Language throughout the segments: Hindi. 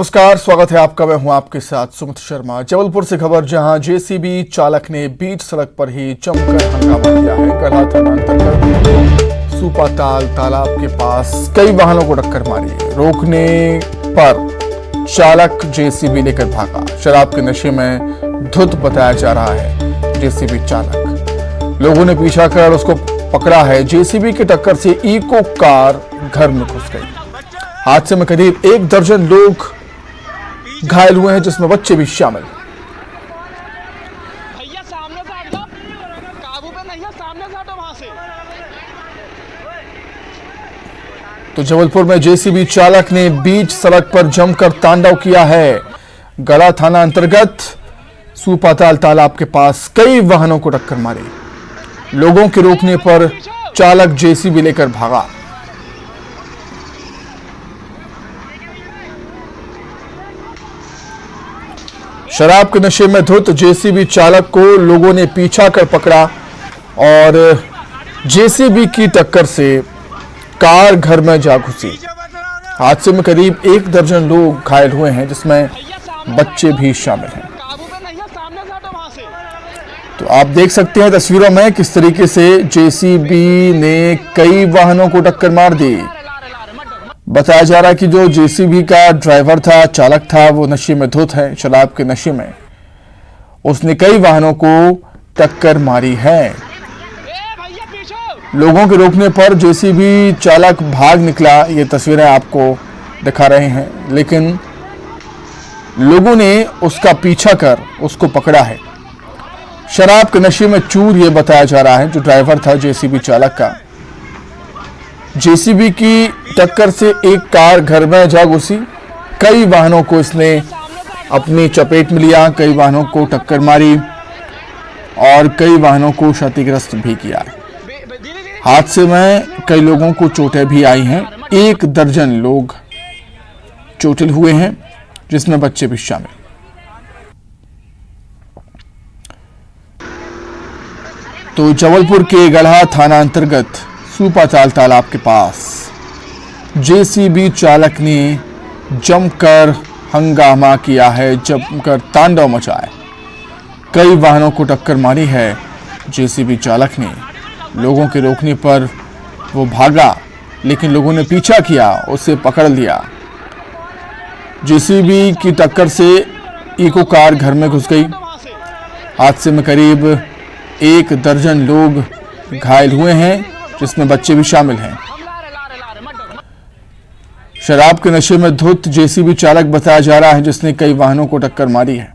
नमस्कार, स्वागत है आपका। मैं हूं आपके साथ सुमित शर्मा। जबलपुर से खबर, जहां जेसीबी चालक ने बीच सड़क पर ही जमकर हंगामा किया है। गढ़ा थाना अंतर्गत सुपाताल तालाब के पास कई वाहनों को टक्कर मारी। रोकने पर चालक जेसीबी लेकर भागा। शराब के नशे में धुत बताया जा रहा है जेसीबी चालक। लोगों ने पीछा कर उसको पकड़ा है। जेसीबी की टक्कर से इको कार घर में घुस गई। हादसे में करीब 1 दर्जन लोग घायल हुए हैं, जिसमें बच्चे भी शामिल। भैया सामने से हट जाओ, काबू पे नहीं है, सामने से हटो वहां से। तो जबलपुर में जेसीबी चालक ने बीच सड़क पर जमकर तांडव किया है। गढ़ा थाना अंतर्गत सुपाताल तालाब के पास कई वाहनों को टक्कर मारी। लोगों के रोकने पर चालक जेसीबी लेकर भागा। शराब के नशे में धुत जेसीबी चालक को लोगों ने पीछा कर पकड़ा और जेसीबी की टक्कर से कार घर में जा घुसी। हादसे में करीब 1 दर्जन लोग घायल हुए हैं, जिसमें बच्चे भी शामिल हैं। काबू पे नहीं है, सामने से हटो वहां से। तो आप देख सकते हैं तस्वीरों में किस तरीके से जेसीबी ने कई वाहनों को टक्कर मार दी। बताया जा रहा है कि जो जेसीबी का ड्राइवर था, चालक था, वो नशे में धुत है। शराब के नशे में उसने कई वाहनों को टक्कर मारी है। भैया पीछे। लोगों के रोकने पर जेसीबी चालक भाग निकला। ये तस्वीरें आपको दिखा रहे हैं, लेकिन लोगों ने उसका पीछा कर उसको पकड़ा है। शराब के नशे में चूर, ये बताया जा रहा है जो ड्राइवर था जेसीबी चालक का। जेसीबी की टक्कर से एक कार घर में जा घुसी। कई वाहनों को इसने अपनी चपेट में लिया, कई वाहनों को टक्कर मारी और कई वाहनों को क्षतिग्रस्त भी किया। हादसे में कई लोगों को चोटें भी आई हैं। 1 दर्जन लोग चोटिल हुए हैं, जिसमें बच्चे भी शामिल। तो जबलपुर के गढ़ा थाना अंतर्गत सुपाताल तालाब के पास जेसीबी चालक ने जमकर हंगामा किया है, जमकर तांडव मचाया। कई वाहनों को टक्कर मारी है। जेसीबी चालक ने लोगों के रोकने पर वो भागा, लेकिन लोगों ने पीछा किया, उसे पकड़ लिया। जेसीबी की टक्कर से इको कार घर में घुस गई। हादसे में करीब 1 दर्जन लोग घायल हुए हैं, जिसमें बच्चे भी शामिल हैं। शराब के नशे में धुत जेसीबी चालक बताया जा रहा है, जिसने कई वाहनों को टक्कर मारी है।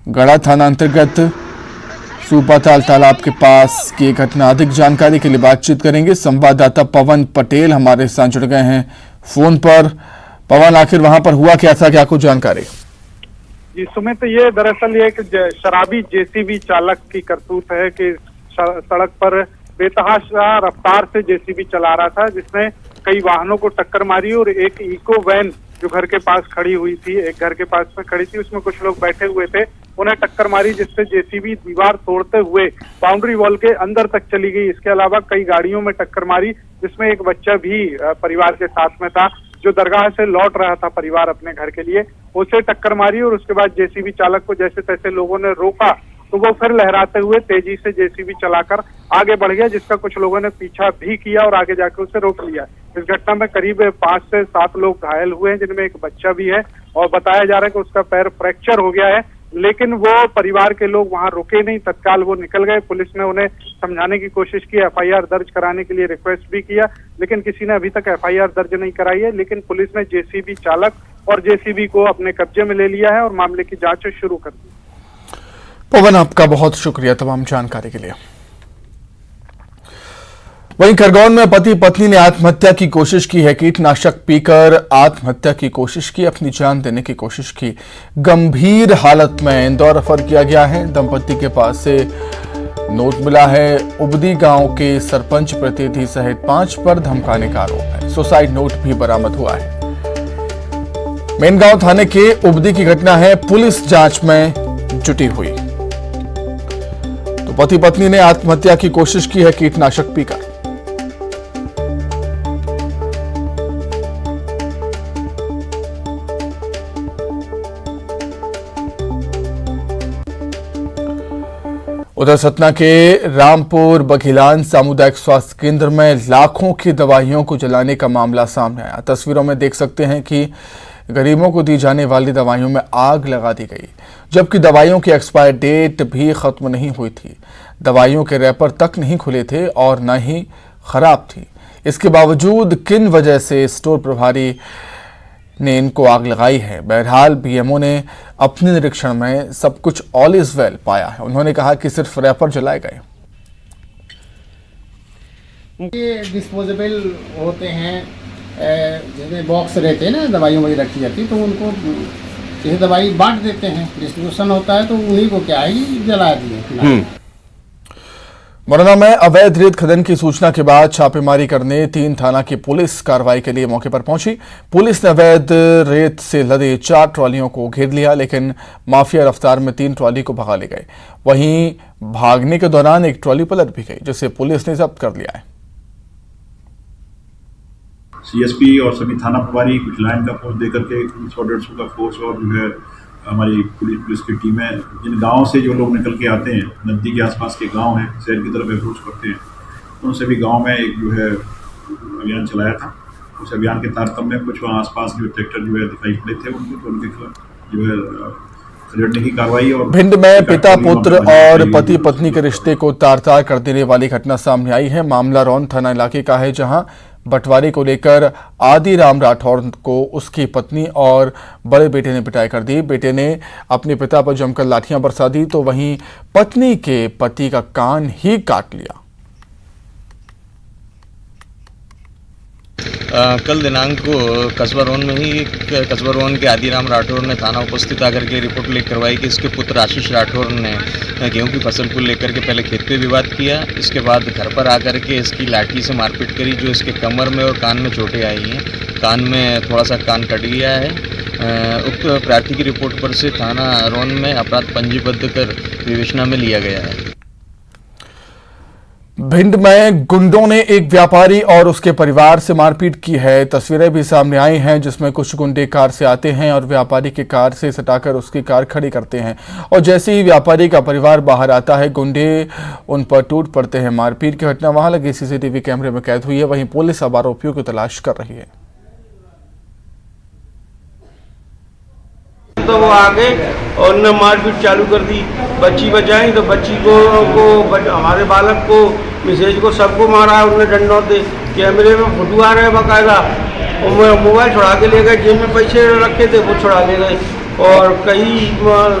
गढ़ा थाना अंतर्गत सुपाताल तालाब के पास की घटना। अधिक जानकारी के लिए बातचीत करेंगे। संवाददाता पवन पटेल हमारे साथ जुड़ गए हैं फोन पर। पवन, आखिर वहां पर हुआ क्या था, क्या कुछ जानकारी? जी सुमित, ये दरअसल ये एक शराबी जेसीबी चालक की करतूत है कि सड़क पर बेतहाशा रफ्तार से जेसीबी चला रहा था, जिसने कई वाहनों को टक्कर मारी और एक इको वैन जो घर के पास खड़ी हुई थी, एक घर के पास में खड़ी थी, उसमें कुछ लोग बैठे हुए थे, उन्हें टक्कर मारी, जिससे जेसीबी दीवार तोड़ते हुए बाउंड्री वॉल के अंदर तक चली गई। इसके अलावा कई गाड़ियों में टक्कर मारी, जिसमें एक बच्चा भी परिवार के साथ में था, जो दरगाह से लौट रहा था परिवार अपने घर के लिए, उसे टक्कर मारी। और उसके बाद जेसीबी चालक को जैसे तैसे लोगों ने रोका, तो वो फिर लहराते हुए तेजी से जेसीबी चलाकर आगे बढ़ गया, जिसका कुछ लोगों ने पीछा भी किया और आगे जाकर उसे रोक लिया। इस घटना में करीब 5 से 7 लोग घायल हुए हैं, जिनमें एक बच्चा भी है और बताया जा रहा है कि उसका पैर फ्रैक्चर हो गया है। लेकिन वो परिवार के लोग वहां रुके नहीं, तत्काल वो निकल गए। पुलिस ने उन्हें समझाने की कोशिश की, एफआईआर दर्ज कराने के लिए रिक्वेस्ट भी किया, लेकिन किसी ने अभी तक एफआईआर दर्ज नहीं कराई है। लेकिन पुलिस ने जेसीबी चालक और जेसीबी को अपने कब्जे में ले लिया है और मामले की जांच शुरू कर दी। पवन, आपका बहुत शुक्रिया तमाम जानकारी के लिए। वहीं खरगोन में पति पत्नी ने आत्महत्या की कोशिश की है। कीटनाशक पीकर आत्महत्या की कोशिश की, अपनी जान देने की कोशिश की। गंभीर हालत में इंदौर रेफर किया गया है। दंपति के पास से नोट मिला है। उबदी गांव के सरपंच प्रतिनिधि सहित 5 पर धमकाने का आरोप है। सुसाइड नोट भी बरामद हुआ है। मेनगांव थाने के उबदी की घटना है, पुलिस जांच में जुटी हुई। तो पति पत्नी ने आत्महत्या की कोशिश की है कीटनाशक पीकर। उधर सतना के रामपुर बघेलान सामुदायिक स्वास्थ्य केंद्र में लाखों की दवाइयों को जलाने का मामला सामने आया। तस्वीरों में देख सकते हैं कि गरीबों को दी जाने वाली दवाइयों में आग लगा दी गई, जबकि दवाइयों की एक्सपायर डेट भी खत्म नहीं हुई थी। दवाइयों के रैपर तक नहीं खुले थे और न ही खराब थी। इसके बावजूद किन वजह से स्टोर प्रभारी ने इनको आग लगाई है। बहरहाल बीएमओ ने अपने निरीक्षण में सब कुछ ऑल इज वेल पाया है। उन्होंने कहा कि सिर्फ रैपर जलाए गए। ये डिस्पोजेबल होते हैं, जिसमें बॉक्स रहते हैं ना, दवाइयों वही रखी जाती है, तो उनको जैसे दवाई बांट देते हैं, डिस्ट्रीब्यूशन होता है तो उन्हीं को क्या है जला दिए। मुरैना में अवैध रेत खनन की सूचना के बाद छापेमारी करने 3 थाना की पुलिस कार्रवाई के लिए मौके पर पहुंची। पुलिस ने अवैध रेत से लदे 4 ट्रॉलियों को घेर लिया, लेकिन माफिया रफ्तार में 3 ट्रॉली को भगा ले गए। वहीं भागने के दौरान एक ट्रॉली पलट भी गई, जिसे पुलिस ने जब्त कर लिया है। सीएसपी और सभी थाना प्रभारी कुछ लाइन का फोर्स देकर के 100-150 का फोर्स और जो है हमारी पुलिस की टीमें जिन गाँव से जो लोग निकल के आते हैं, नदी के आसपास के गांव हैं, शहर की तरफ अप्रोच करते हैं, उन सभी गांव में एक जो है अभियान चलाया था। उस अभियान के तारतम्य में कुछ वहाँ आसपास जो ट्रैक्टर जो है दिखाई पड़े थे, उनके खिलाफ जो है खदेड़ने की कार्रवाई। और भिंड में पिता पुत्र और पति पत्नी के रिश्ते को तार-तार कर देने वाली घटना सामने आई है। मामला रौन थाना इलाके का है, जहां बंटवारे को लेकर आदिराम राठौर को उसकी पत्नी और बड़े बेटे ने पिटाई कर दी। बेटे ने अपने पिता पर जमकर लाठियां बरसा दी, तो वहीं पत्नी के पति का कान ही काट लिया। कल दिनांक को कस्बा रोन में ही कस्बा रोन के आदिराम राठौर ने थाना उपस्थित आकर के रिपोर्ट लेकर करवाई कि इसके पुत्र आशीष राठौर ने गेहूं की फसल को लेकर के पहले खेत पे विवाद किया। इसके बाद घर पर आकर के इसकी लाठी से मारपीट करी, जो इसके कमर में और कान में चोटें आई हैं। कान में थोड़ा सा कान कट गया है। उक्त प्रार्थी की रिपोर्ट पर से थाना रोन में अपराध पंजीबद्ध कर विवेचना में लिया गया है। भिंड में गुंडों ने एक व्यापारी और उसके परिवार से मारपीट की है। तस्वीरें भी सामने आई हैं, जिसमें कुछ गुंडे कार से आते हैं और व्यापारी की कार से सटाकर उसकी कार खड़ी करते हैं, और जैसे ही व्यापारी का परिवार बाहर आता है, गुंडे उन पर टूट पड़ते हैं। मारपीट की घटना वहां लगे सीसीटीवी कैमरे में कैद हुई है। वहीं पुलिस अब आरोपियों की तलाश कर रही है। तो वो आ गए और उन्होंने मारपीट चालू कर दी। बच्ची बचाई तो बच्ची को हमारे बालक को, मिसेज को, सबको मारा है उन्होंने डंडों से। कैमरे में फोटो आ रहे हैं बाकायदा। और मोबाइल छुड़ा के ले गए, जेब में पैसे रखे थे वो छुड़ा ले गए, और कई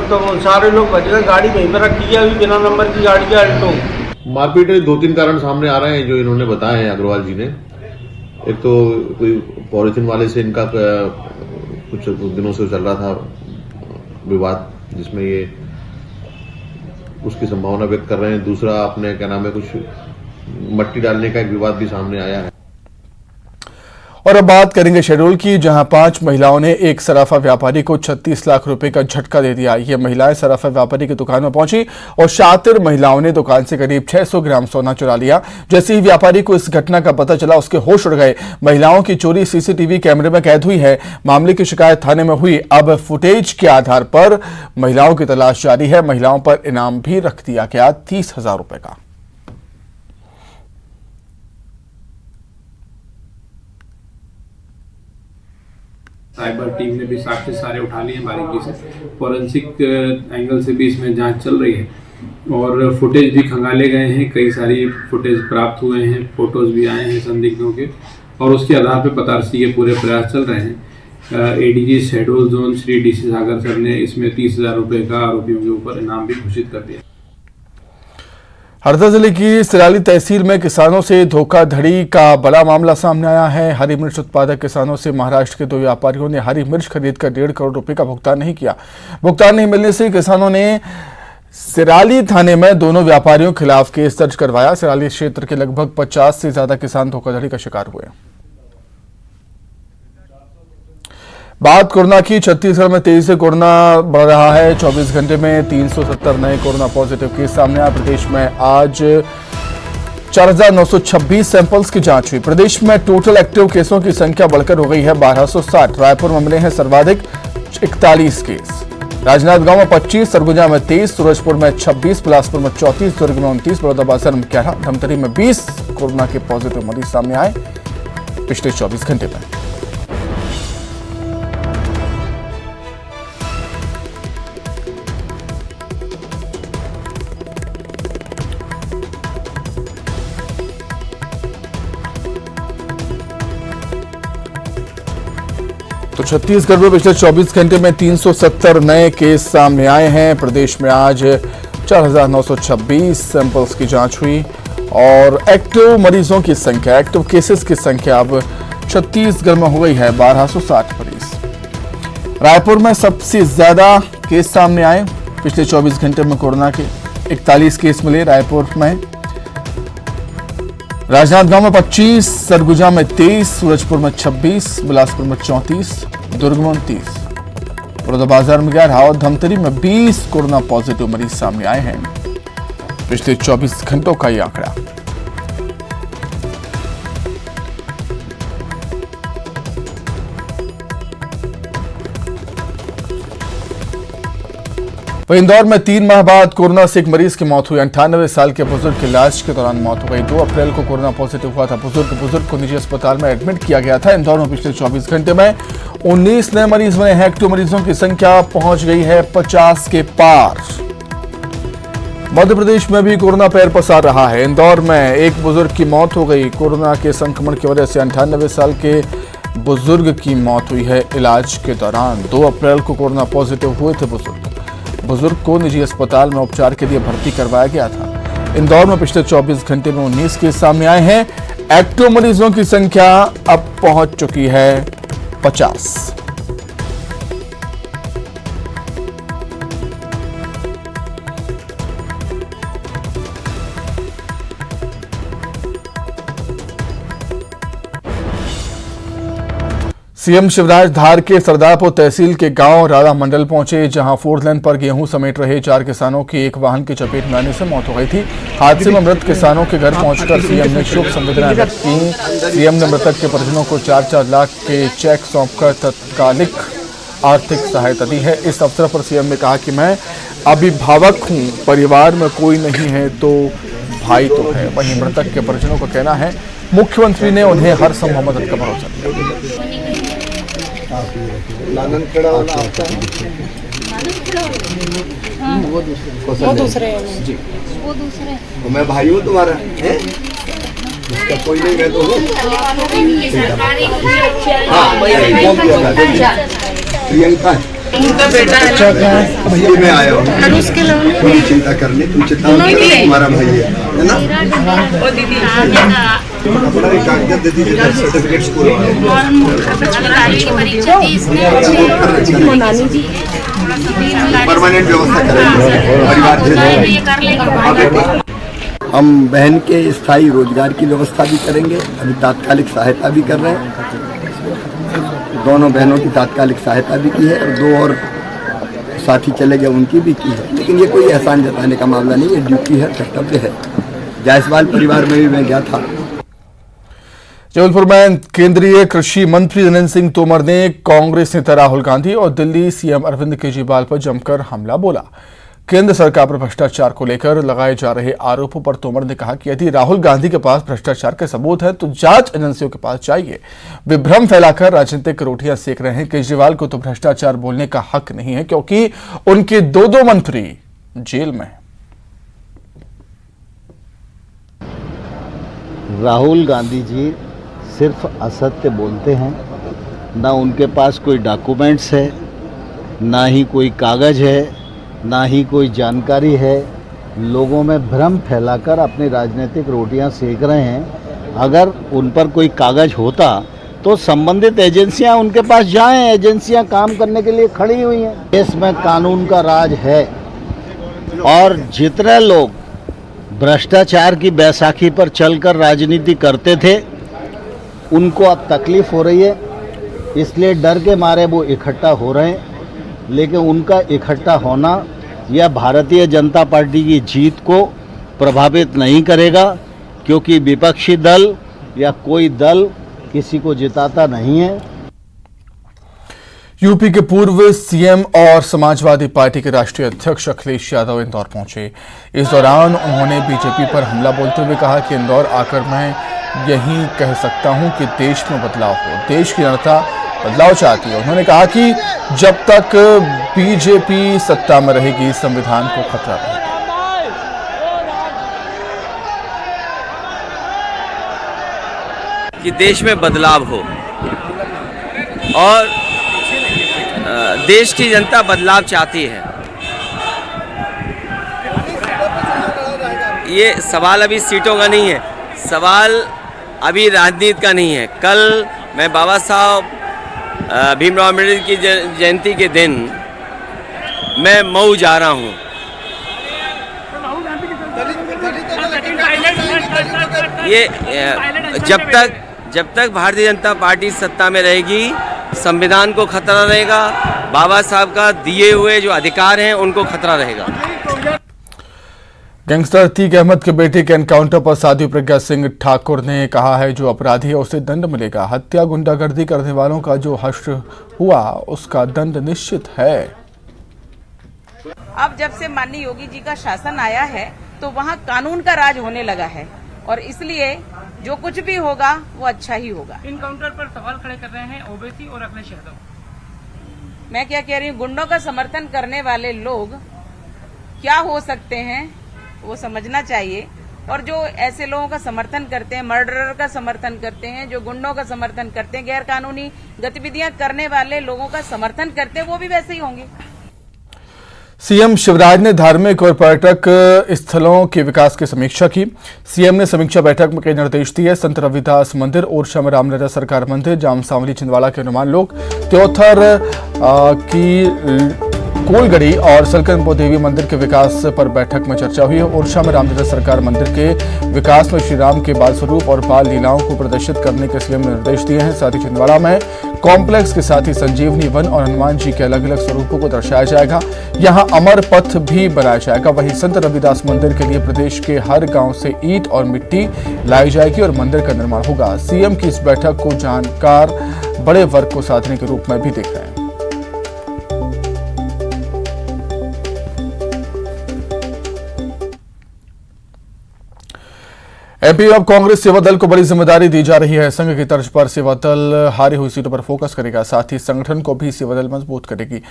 तो सारे लोग बच गए। गाड़ी वहीं पर रखी है अभी, बिना नंबर की गाड़ी है अल्टो। मारपीट के 2-3 कारण सामने आ रहे हैं जो इन्होंने बताए हैं अग्रवाल जी ने। एक तो कोई पॉलिथीन वाले से इनका कुछ दिनों से चल रहा था विवाद, जिसमें ये उसकी संभावना व्यक्त कर रहे हैं। दूसरा अपने क्या नाम है, कुछ मट्टी डालने का एक विवाद भी सामने आया है। और अब बात करेंगे शेड्यूल की, जहां 5 महिलाओं ने एक सराफा व्यापारी को 36 लाख रुपए का झटका दे दिया। ये महिलाएं सराफा व्यापारी की दुकान में पहुंची और शातिर महिलाओं ने दुकान से करीब 600 ग्राम सोना चुरा लिया। जैसे ही व्यापारी को इस घटना का पता चला, उसके होश उड़ गए। महिलाओं की चोरी सीसीटीवी कैमरे में कैद हुई है। मामले की शिकायत थाने में हुई। अब फुटेज के आधार पर महिलाओं की तलाश जारी है। महिलाओं पर इनाम भी रख दिया गया 30,000 रुपए का। साइबर टीम ने भी साक्ष्य सारे उठा लिए हैं बारीकी से। फॉरेंसिक एंगल से भी इसमें जांच चल रही है और फुटेज भी खंगाले गए हैं। कई सारी फुटेज प्राप्त हुए हैं, फोटोज भी आए हैं संदिग्धों के, और उसके आधार पर पतारसी के पूरे प्रयास चल रहे हैं। ADG schedule zone Shri D C Sagar sir ने इसमें 30,000 रुपये का आरोपियों के ऊपर इनाम भी घोषित कर दिया। हरदा जिले की सिराली तहसील में किसानों से धोखाधड़ी का बड़ा मामला सामने आया है। हरी मिर्च उत्पादक किसानों से महाराष्ट्र के 2 व्यापारियों ने हरी मिर्च खरीदकर 1.5 करोड़ रुपए का भुगतान नहीं किया। भुगतान नहीं मिलने से किसानों ने सिराली थाने में दोनों व्यापारियों के खिलाफ केस दर्ज करवाया। सिराली क्षेत्र के लगभग 50 से ज्यादा किसान धोखाधड़ी का शिकार हुए। बात कोरोना की, छत्तीसगढ़ में तेजी से कोरोना बढ़ रहा है। 24 घंटे में 370 नए कोरोना पॉजिटिव केस सामने आए। प्रदेश में आज 4,926 सैंपल्स की जांच हुई। प्रदेश में टोटल एक्टिव केसों की संख्या बढ़कर हो गई है 1260। रायपुर में मिले हैं सर्वाधिक 41 केस। राजनांदगांव में 25, सरगुजा में 23, सूरजपुर में 26, बिलासपुर में 34, दुर्ग में 29, बलौदाबाजार में 11, धमतरी में 20 कोरोना के पॉजिटिव मरीज सामने आए पिछले 24 घंटे में। तो छत्तीसगढ़ में पिछले 24 घंटे में 370 नए केस सामने आए हैं। प्रदेश में आज 4,926 सैंपल्स की जांच हुई और एक्टिव मरीजों की संख्या, एक्टिव केसेस की संख्या अब छत्तीसगढ़ में हो गई है 1260 मरीज। रायपुर में सबसे ज्यादा केस सामने आए पिछले 24 घंटे में कोरोना के 41 केस मिले रायपुर में। राजनांदगांव में 25, सरगुजा में 23, सूरजपुर में 26, बिलासपुर में 34, दुर्ग में 29, बलौदाबाजार में 11 और धमतरी में 20 कोरोना पॉजिटिव मरीज सामने आए हैं पिछले 24 घंटों का ये आंकड़ा। इंदौर में 3 माह बाद कोरोना से एक मरीज की मौत हुई। 98 साल के बुजुर्ग की इलाज के दौरान मौत हो गई। 2 अप्रैल को कोरोना पॉजिटिव हुआ था। बुजुर्ग को निजी अस्पताल में एडमिट किया गया था। इंदौर में पिछले 24 घंटे में 19 नए मरीज बने हैं। एक्टिव मरीजों की संख्या पहुंच गई है 50 के पार। मध्य प्रदेश में भी कोरोना पैर पसार रहा है। इंदौर में एक बुजुर्ग की मौत हो गई। कोरोना के संक्रमण की वजह से 98 साल के बुजुर्ग की मौत हुई है इलाज के दौरान। 2 अप्रैल को कोरोना पॉजिटिव हुए थे बुजुर्ग को निजी अस्पताल में उपचार के लिए भर्ती करवाया गया था। इंदौर में पिछले 24 घंटे में 19 केस सामने आए हैं। एक्टिव मरीजों की संख्या अब पहुंच चुकी है 50। सीएम शिवराज धार के सरदारपुर तहसील के गांव राधा मंडल पहुंचे, जहां 4 लेन पर गेहूं समेट रहे 4 किसानों की एक वाहन की चपेट में आने से मौत हो गई थी। हादसे में मृत किसानों के घर पहुंचकर सीएम ने शोक संवेदनाएं व्यक्त की। सीएम ने मृतक के परिजनों को 4-4 लाख के चेक सौंपकर तत्कालिक आर्थिक सहायता दी है। इस अवसर पर सीएम ने कहा कि मैं अभिभावक हूँ, परिवार में कोई नहीं है तो भाई तो है। वहीं मृतक के परिजनों का कहना है मुख्यमंत्री ने उन्हें हर संभव मदद का भरोसा दिया। वो दूसरे मैं भाई हूँ तुम्हारा, उसका कोई नहीं, मैं तो हूँ। प्रियंका भाई मैं आया हूँ, कोई चिंता करने, तुम चिंता तुम्हारा भाई है ना। अपना एक कागज दे दीजिए, सर्टिफिकेट स्कूल परमानेंट व्यवस्था करेंगे। हम बहन के स्थायी रोजगार की व्यवस्था भी करेंगे। अभी तात्कालिक सहायता भी कर रहे हैं। दोनों बहनों की तात्कालिक सहायता भी की है और 2 और साथी चले गए उनकी भी की है। लेकिन ये कोई एहसान जताने का मामला नहीं है, ड्यूटी है, कर्तव्य है। जायसवाल परिवार में भी मैं गया था। जबलपुर में केंद्रीय कृषि मंत्री नरेंद्र सिंह तोमर ने कांग्रेस नेता राहुल गांधी और दिल्ली सीएम अरविंद केजरीवाल पर जमकर हमला बोला। केंद्र सरकार पर भ्रष्टाचार को लेकर लगाए जा रहे आरोपों पर तोमर ने कहा कि यदि राहुल गांधी के पास भ्रष्टाचार के सबूत है तो जांच एजेंसियों के पास जाइए। वे भ्रम फैलाकर राजनीतिक रोटियां सेक रहे हैं। केजरीवाल को तो भ्रष्टाचार बोलने का हक नहीं है क्योंकि उनके 2 मंत्री जेल में हैं। राहुल गांधी जी सिर्फ असत्य बोलते हैं। ना उनके पास कोई डॉक्यूमेंट्स है, ना ही कोई कागज है, ना ही कोई जानकारी है। लोगों में भ्रम फैलाकर अपनी राजनीतिक रोटियां सेक रहे हैं। अगर उन पर कोई कागज होता तो संबंधित एजेंसियां उनके पास जाएं। एजेंसियां काम करने के लिए खड़ी हुई हैं। देश में कानून का राज है और जितने लोग भ्रष्टाचार की बैसाखी पर चलकर राजनीति करते थे उनको अब तकलीफ हो रही है, इसलिए डर के मारे वो इकट्ठा हो रहे हैं। लेकिन उनका इकट्ठा होना यह भारतीय जनता पार्टी की जीत को प्रभावित नहीं करेगा, क्योंकि विपक्षी दल या कोई दल किसी को जिताता नहीं है। यूपी के पूर्व सीएम और समाजवादी पार्टी के राष्ट्रीय अध्यक्ष अखिलेश यादव इंदौर पहुंचे। इस दौरान उन्होंने बीजेपी पर हमला बोलते हुए कहा कि इंदौर आकर मैं यही कह सकता हूं कि देश में बदलाव हो, देश की जनता बदलाव चाहती है। उन्होंने कहा कि जब तक बीजेपी सत्ता में रहेगी संविधान को खतरा रहेगा। कि देश में बदलाव हो और देश की जनता बदलाव चाहती है। ये सवाल अभी सीटों का नहीं है, सवाल अभी राजनीति का नहीं है। कल मैं बाबा साहब भीमराव अम्बेडकर की जयंती के दिन मैं मऊ जा रहा हूँ। ये जब तक भारतीय जनता पार्टी सत्ता में रहेगी संविधान को खतरा रहेगा, बाबा साहब का दिए हुए जो अधिकार हैं उनको खतरा रहेगा। गैंगस्टर अतीक अहमद के बेटे के एनकाउंटर पर साध्वी प्रज्ञा सिंह ठाकुर ने कहा है जो अपराधी है उसे दंड मिलेगा। हत्या गुंडागर्दी करने वालों का जो हश्र हुआ उसका दंड निश्चित है। अब जब से माननीय योगी जी का शासन आया है तो वहाँ कानून का राज होने लगा है और इसलिए जो कुछ भी होगा वो अच्छा ही होगा। इनकाउंटर पर सवाल खड़े कर रहे हैं ओवैसी और अखिलेश यादव। मैं क्या कह रही हूँ, गुंडों का समर्थन करने वाले लोग क्या हो सकते हैं वो समझना चाहिए। और जो ऐसे लोगों का समर्थन करते हैं, मर्डरर का समर्थन करते हैं, जो गुंडों का समर्थन करते हैं, गैर कानूनी गतिविधियां करने वाले लोगों का समर्थन करते हैं, वो भी वैसे ही होंगे। सीएम शिवराज ने धार्मिक और पर्यटक स्थलों के विकास की समीक्षा की। सीएम ने समीक्षा बैठक में कई निर्देश दिए। संत रविदास मंदिर, ओरछा में रामलला सरकार मंदिर, जामसावली छिंदवाड़ा के हनुमान लोक, त्योथर की कोलगढ़ी और सलकनपुर देवी मंदिर के विकास पर बैठक में चर्चा हुई। ओरछा में रामलला सरकार मंदिर के विकास में श्री राम के बाल स्वरूप और बाल लीलाओं को प्रदर्शित करने के सीएम ने निर्देश दिए हैं। साथ ही छिंदवाड़ा में कॉम्प्लेक्स के साथ ही संजीवनी वन और हनुमान जी के अलग अलग स्वरूपों को दर्शाया जाएगा। यहाँ अमर पथ भी बनाया जाएगा। वहीं संत रविदास मंदिर के लिए प्रदेश के हर गांव से ईंट और मिट्टी लाई जाएगी और मंदिर का निर्माण होगा। सीएम की इस बैठक को जानकार बड़े वर्ग को साधने के रूप में भी देख रहे हैं। एमपी अब कांग्रेस सेवा दल को बड़ी जिम्मेदारी दी जा रही है। संघ की तर्ज पर सेवा दल हारी हुई सीटों पर फोकस करेगा, साथ ही संगठन को भी सेवा दल मजबूत करेगी।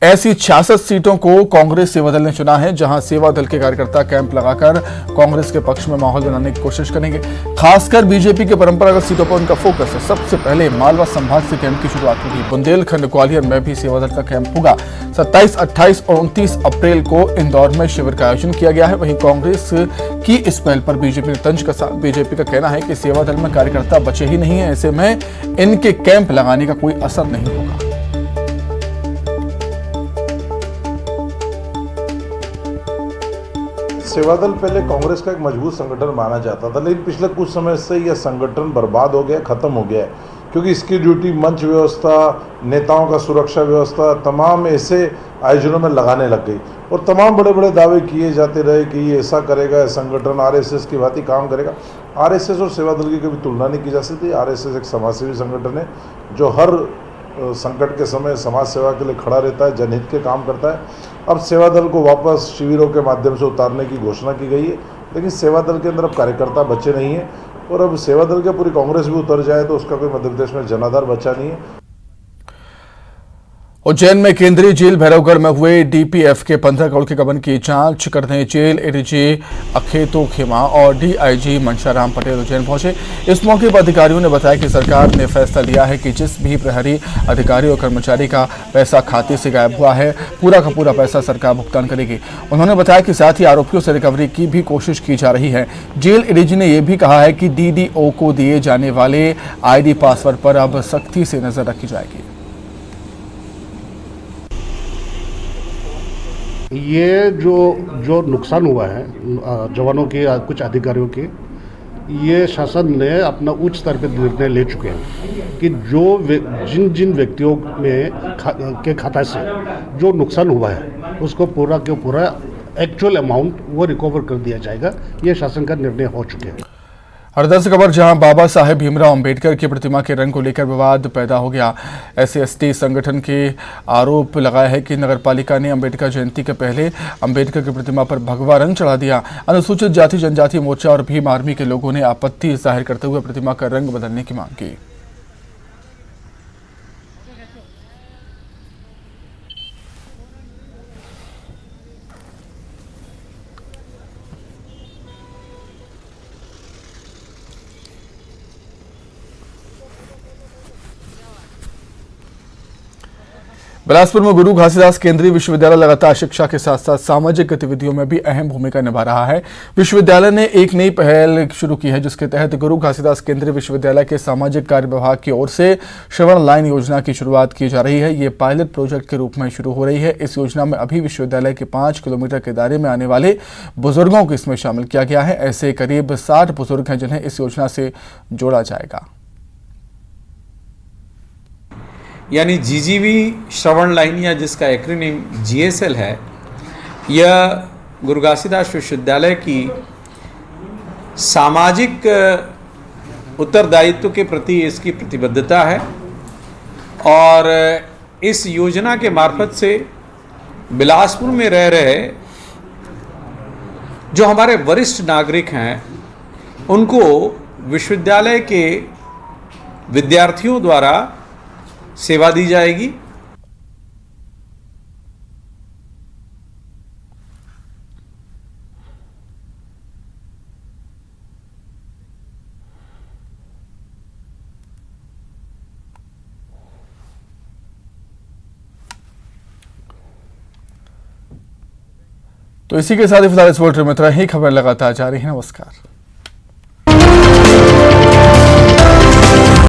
ऐसी 66 सीटों को कांग्रेस सेवा दल ने चुना है, जहां सेवा दल के कार्यकर्ता कैंप लगाकर कांग्रेस के पक्ष में माहौल बनाने की कोशिश करेंगे। खासकर बीजेपी के परंपरागत सीटों पर उनका फोकस है। सबसे पहले मालवा संभाग से कैंप की शुरुआत होगी। बुंदेलखंड ग्वालियर में भी सेवा दल का कैंप होगा। 27, 28 और 29 अप्रैल को इंदौर में शिविर का आयोजन किया गया है। वहीं कांग्रेस की इस पहल पर बीजेपी ने तंज कसा। बीजेपी का कहना है कि सेवा दल में कार्यकर्ता बचे ही नहीं है, ऐसे में इनके कैंप लगाने का कोई असर नहीं होगा। सेवा दल पहले कांग्रेस का एक मजबूत संगठन माना जाता था, लेकिन पिछले कुछ समय से यह संगठन बर्बाद हो गया, खत्म हो गया है, क्योंकि इसकी ड्यूटी मंच व्यवस्था, नेताओं का सुरक्षा व्यवस्था, तमाम ऐसे आयोजनों में लगाने लग गई और तमाम बड़े बड़े दावे किए जाते रहे कि ये ऐसा करेगा, संगठन आरएसएस की भांति काम करेगा। आरएसएस और सेवा दल की कभी तुलना नहीं की जा सकती। आरएसएस एक समाजसेवी संगठन है जो हर संकट के समय समाज सेवा के लिए खड़ा रहता है, जनहित के काम करता है। अब सेवा दल को वापस शिविरों के माध्यम से उतारने की घोषणा की गई है, लेकिन सेवा दल के अंदर अब कार्यकर्ता बचे नहीं है और अब सेवा दल के पूरी कांग्रेस भी उतर जाए तो उसका कोई मध्य प्रदेश में जनाधार बचा नहीं है। उज्जैन में केंद्रीय जेल भैरवगढ़ में हुए डीपीएफ के 15 करोड़ के गबन की जांच करने जेल एडीजी अखेतो खेमा और डीआईजी मनशाराम पटेल उज्जैन पहुंचे। इस मौके पर अधिकारियों ने बताया कि सरकार ने फैसला लिया है कि जिस भी प्रहरी अधिकारी और कर्मचारी का पैसा खाते से गायब हुआ है, पूरा का पूरा पैसा सरकार भुगतान करेगी। उन्होंने बताया कि साथ ही आरोपियों से रिकवरी की भी कोशिश की जा रही है। जेल एडीजी ने यह भी कहा है कि डीडीओ को दिए जाने वाले आईडी पासवर्ड पर अब सख्ती से नजर रखी जाएगी। ये जो नुकसान हुआ है जवानों के, कुछ अधिकारियों के, ये शासन ने अपना उच्च स्तर पर निर्णय ले चुके हैं कि जो जिन व्यक्तियों में के खाता से जो नुकसान हुआ है उसको पूरा के पूरा एक्चुअल अमाउंट वो रिकवर कर दिया जाएगा। ये शासन का निर्णय हो चुके हैं। हरदा से खबर, जहां बाबा साहेब भीमराव अंबेडकर की प्रतिमा के रंग को लेकर विवाद पैदा हो गया। SC/ST संगठन के आरोप लगाया है कि नगरपालिका ने अंबेडकर जयंती के पहले अंबेडकर की प्रतिमा पर भगवा रंग चढ़ा दिया। अनुसूचित जाति जनजाति मोर्चा और भीम आर्मी के लोगों ने आपत्ति जाहिर करते हुए प्रतिमा का रंग बदलने की मांग की। बिलासपुर में गुरु घासीदास केंद्रीय विश्वविद्यालय लगातार शिक्षा के साथ साथ सामाजिक गतिविधियों में भी अहम भूमिका निभा रहा है। विश्वविद्यालय ने एक नई पहल शुरू की है, जिसके तहत गुरु घासीदास केंद्रीय विश्वविद्यालय के सामाजिक कार्य विभाग की ओर से श्रवण लाइन योजना की शुरुआत की जा रही है। ये पायलट प्रोजेक्ट के रूप में शुरू हो रही है। इस योजना में अभी विश्वविद्यालय के 5 किलोमीटर के दायरे में आने वाले बुजुर्गों को इसमें शामिल किया गया है। ऐसे करीब 60 बुजुर्ग हैं जिन्हें इस योजना से जोड़ा जाएगा। यानी GGV श्रवण लाइन, या जिसका एक्रोनिम GSL है, यह गुरु घासीदास विश्वविद्यालय की सामाजिक उत्तरदायित्व के प्रति इसकी प्रतिबद्धता है। और इस योजना के मार्फत से बिलासपुर में रह रहे जो हमारे वरिष्ठ नागरिक हैं, उनको विश्वविद्यालय के विद्यार्थियों द्वारा सेवा दी जाएगी। तो इसी के साथ ही फिलहाल इस वोल्टर में इतना ही। खबर लगातार जारी है। नमस्कार।